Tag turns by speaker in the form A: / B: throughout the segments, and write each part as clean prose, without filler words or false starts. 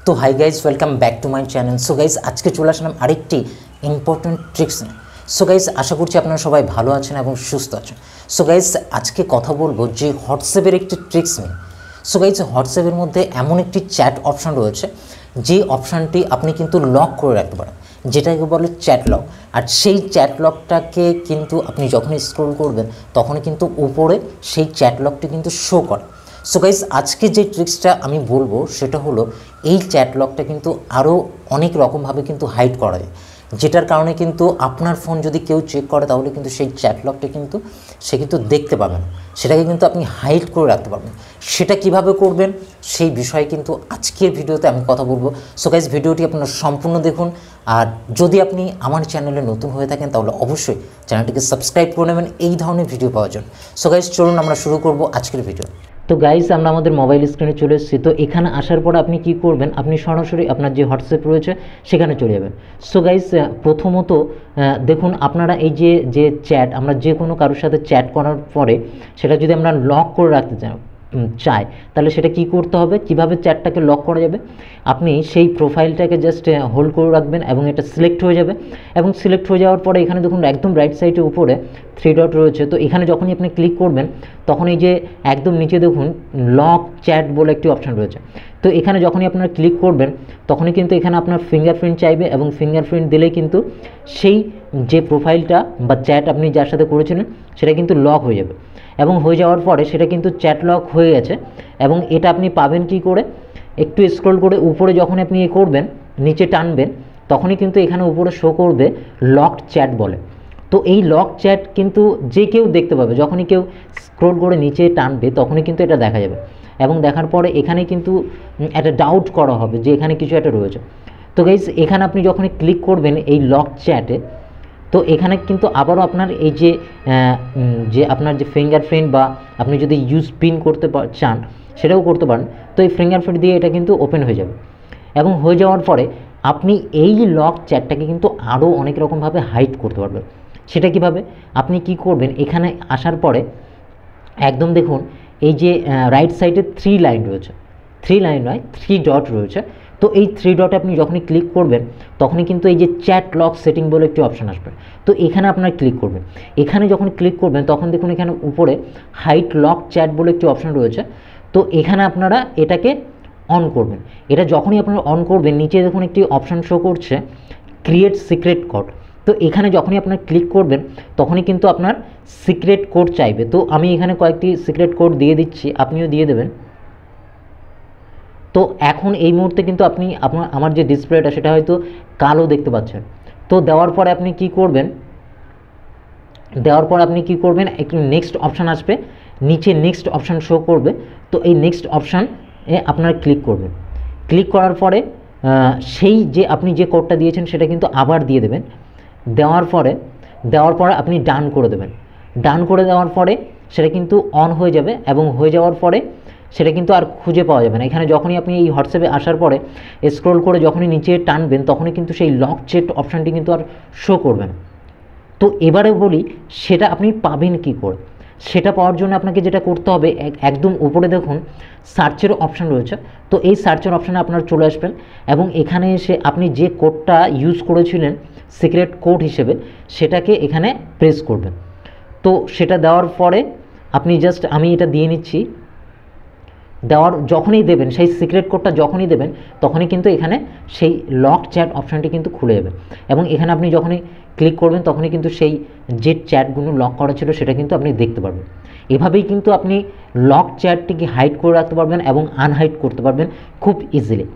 A: তো hi guys, welcome back to my channel. So guys, আজকে চলে আসলাম আরেকটি ইম্পর্টেন্ট ট্রিক্স নিয়ে। সো গাইজ, আশা করছি আপনারা সবাই ভালো আছেন এবং সুস্থ আছেন। সো গাইজ, আজকে কথা বলবো যে হোয়াটসঅ্যাপের একটি ট্রিক্স নিয়ে। সো গাইজ, হোয়াটসঅ্যাপের মধ্যে এমন একটি চ্যাট অপশান রয়েছে যে অপশানটি আপনি কিন্তু লক করে রাখতে পারেন, যেটাকে বলে চ্যাট লক। আর সেই চ্যাট লকটাকে কিন্তু আপনি যখনই স্ক্রল করবেন তখনই কিন্তু উপরে সেই চ্যাট লকটি কিন্তু শো করে। সো গাইজ, আজকে যে ট্রিক্সটা আমি বলবো সেটা হলো এই চ্যাট লকটা কিন্তু আরও অনেক রকমভাবে কিন্তু হাইড করা যায়, যেটার কারণে কিন্তু আপনার ফোন যদি কেউ চেক করে তাহলে কিন্তু সেই চ্যাট লকটা কিন্তু সে কিন্তু দেখতে পাবে না, সেটাকে কিন্তু আপনি হাইড করে রাখতে পারবেন। সেটা কিভাবে করবেন সেই বিষয়ে কিন্তু আজকের ভিডিওতে আমি কথা বলবো। সো গাইজ, ভিডিওটি আপনারা সম্পূর্ণ দেখুন। আর যদি আপনি আমার চ্যানেলে নতুন হয়ে থাকেন তাহলে অবশ্যই চ্যানেলটিকে সাবস্ক্রাইব করে নেবেন এই ধরনের ভিডিও পাওয়ার জন্য। সো গাইজ, চলুন আমরা শুরু করব আজকের ভিডিও। তো গাইস, আমরা আমাদের মোবাইল স্ক্রিনে চলে এসেছি। তো এখানে আসার পর আপনি কি করবেন, আপনি সরাসরি আপনার যে হোয়াটসঅ্যাপ রয়েছে সেখানে চলে যাবেন। সো গাইস, প্রথমত দেখুন, আপনারা এই যে চ্যাট, আমরা যে কোনো কারোর সাথে চ্যাট করার পরে সেটা যদি আমরা লক করে রাখতে চাই তাহলে সেটা কি করতে হবে, কিভাবে চ্যাটটাকে লক করা যাবে। আপনি সেই প্রোফাইলটাকে জাস্ট হোল্ড করে রাখবেন এবং এটা সিলেক্ট হয়ে যাবে। এবং সিলেক্ট হয়ে যাওয়ার পরে এখানে দেখুন একদম রাইট সাইডের উপরে 3 ডট রয়েছে। তো এখানে যখনই আপনি ক্লিক করবেন তখন এই যে একদম নিচে দেখুন লক চ্যাট বলে একটি অপশান রয়েছে। তো এখানে যখনই আপনারা ক্লিক করবেন তখনই কিন্তু এখানে আপনার ফিঙ্গারপ্রিন্ট চাইবে এবং ফিঙ্গারপ্রিন্ট দিলেই কিন্তু সেই যে প্রোফাইলটা বা চ্যাট আপনি যার সাথে করেছিলেন সেটা কিন্তু লক হয়ে যাবে। এবং হয়ে যাওয়ার পরে সেটা কিন্তু চ্যাট লক হয়ে গেছে। এবং এটা আপনি পাবেন কি করে, একটু স্ক্রল করে উপরে যখন আপনি করবেন, নিচে টানবেন, তখনই কিন্তু এখানে উপরে শো করবে লকড চ্যাট বলে। তো এই লক চ্যাট কিন্তু যে কেউ দেখতে পাবে, যখনই কেউ স্ক্রল করে নিচে টানবে তখনই কিন্তু এটা দেখা যাবে। এবং দেখার পরে এখানে কিন্তু একটা ডাউট করা হবে যে এখানে কিছু একটা রয়েছে। তো গাইস, এখানে আপনি যখনই ক্লিক করবেন এই লক চ্যাটে, তো এখানে কিন্তু আবারও আপনার এই যে আপনার যে ফিঙ্গারপ্রিন্ট বা আপনি যদি ইউজ পিন করতে চান সেটাও করতে পারেন। তো এই ফিঙ্গারপ্রিন্ট দিয়ে এটা কিন্তু ওপেন হয়ে যাবে। এবং হয়ে যাওয়ার পরে আপনি এই লক চ্যাটটাকে কিন্তু আরও অনেক রকমভাবে হাইড করতে পারবেন। সেটা কিভাবে, আপনি কি করবেন, এখানে আসার পরে একদম দেখুন এই যে রাইট সাইডে 3 লাইন রয়েছে, 3 লাইন নয় 3 ডট রয়েছে। তো এই 3 ডটে আপনি যখনই ক্লিক করবেন তখনই কিন্তু এই যে চ্যাট লক সেটিং বলে একটি অপশান আসবে। তো এখানে আপনার ক্লিক করবেন। এখানে যখন ক্লিক করবেন তখন দেখুন এখানে উপরে হাইড লক চ্যাট বলে একটি অপশান রয়েছে। তো এখানে আপনারা এটাকে অন করবেন। এটা যখনই আপনারা অন করবেন নিচে দেখুন একটি অপশান শো করছে ক্রিয়েট সিক্রেট কোড। তো এখানে যখনই আপনার ক্লিক করবেন তখনই কিন্তু আপনার সিক্রেট কোড চাইবে। তো আমি এখানে কয়েকটি সিক্রেট কোড দিয়ে দিচ্ছি, আপনিও দিয়ে দেবেন। তো এখন এই মুহূর্তে কিন্তু আপনি আমার যে ডিসপ্লেটা সেটা হয়তো কালো দেখতে পাচ্ছেন। তো দেওয়ার পরে আপনি কি করবেন, একটু নেক্সট অপশান আসবে, নিচে নেক্সট অপশান শো করবে। তো এই নেক্সট অপশানে আপনারা ক্লিক করবেন। ক্লিক করার পরে সেই যে আপনি যে কোডটা দিয়েছেন সেটা কিন্তু আবার দিয়ে দেবেন। দেওয়ার পরে আপনি ডান করে দেবেন। ডান করে দেওয়ার পরে সেটা কিন্তু অন হয়ে যাবে এবং হয়ে যাওয়ার পরে সেটা কিন্তু আর খুঁজে পাওয়া যাবে না। এখানে যখনই আপনি এই হোয়াটসঅ্যাপে আসার পরে স্ক্রল করে যখনই নিচে টানবেন তখনই কিন্তু সেই লক চ্যাট অপশানটি কিন্তু আর শো করবে না। তো এবারে বলি সেটা আপনি পাবেন কি করে। সেটা পাওয়ার জন্য আপনাকে যেটা করতে হবে, একদম উপরে দেখুন সার্চের অপশান রয়েছে। তো এই সার্চের অপশানে আপনারা চলে আসবেন এবং এখানে এসে আপনি যে কোডটা ইউজ করেছিলেন সিক্রেট কোড হিসেবে সেটাকে এখানে প্রেস করবেন। তো সেটা দেওয়ার পরে আপনি জাস্ট, আমি এটা দিয়ে নিচ্ছি, যখনই দেবেন সেই সিক্রেট কোডটা যখনই দেবেন তখনই কিন্তু এখানে সেই লক চ্যাট অপশানটি কিন্তু খুলে যাবে। এবং এখানে আপনি যখনই ক্লিক করবেন তখনই কিন্তু সেই যে চ্যাটগুলো লক করা ছিল সেটা কিন্তু আপনি দেখতে পারবেন। এভাবেই কিন্তু আপনি লক চ্যাটটিকে হাইড করে রাখতে পারবেন এবং আনহাইড করতে পারবেন খুব easily.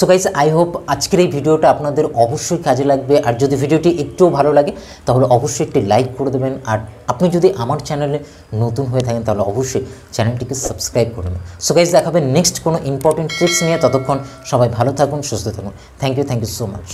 A: So guys, I hope আজকের এই ভিডিওটা আপনাদের অবশ্যই কাজে লাগবে। আর যদি ভিডিওটি একটুও ভালো লাগে তাহলে অবশ্যই একটি লাইক করে দেবেন। আর আপনি যদি আমার চ্যানেলে নতুন হয়ে থাকেন তাহলে অবশ্যই চ্যানেলটিকে সাবস্ক্রাইব করে নেবেন। সো গাইস, দেখাবেন নেক্সট কোনো ইম্পর্টেন্ট ট্রিক্স নিয়ে। ততক্ষণ সবাই ভালো থাকুন, সুস্থ থাকুন। Thank you so much.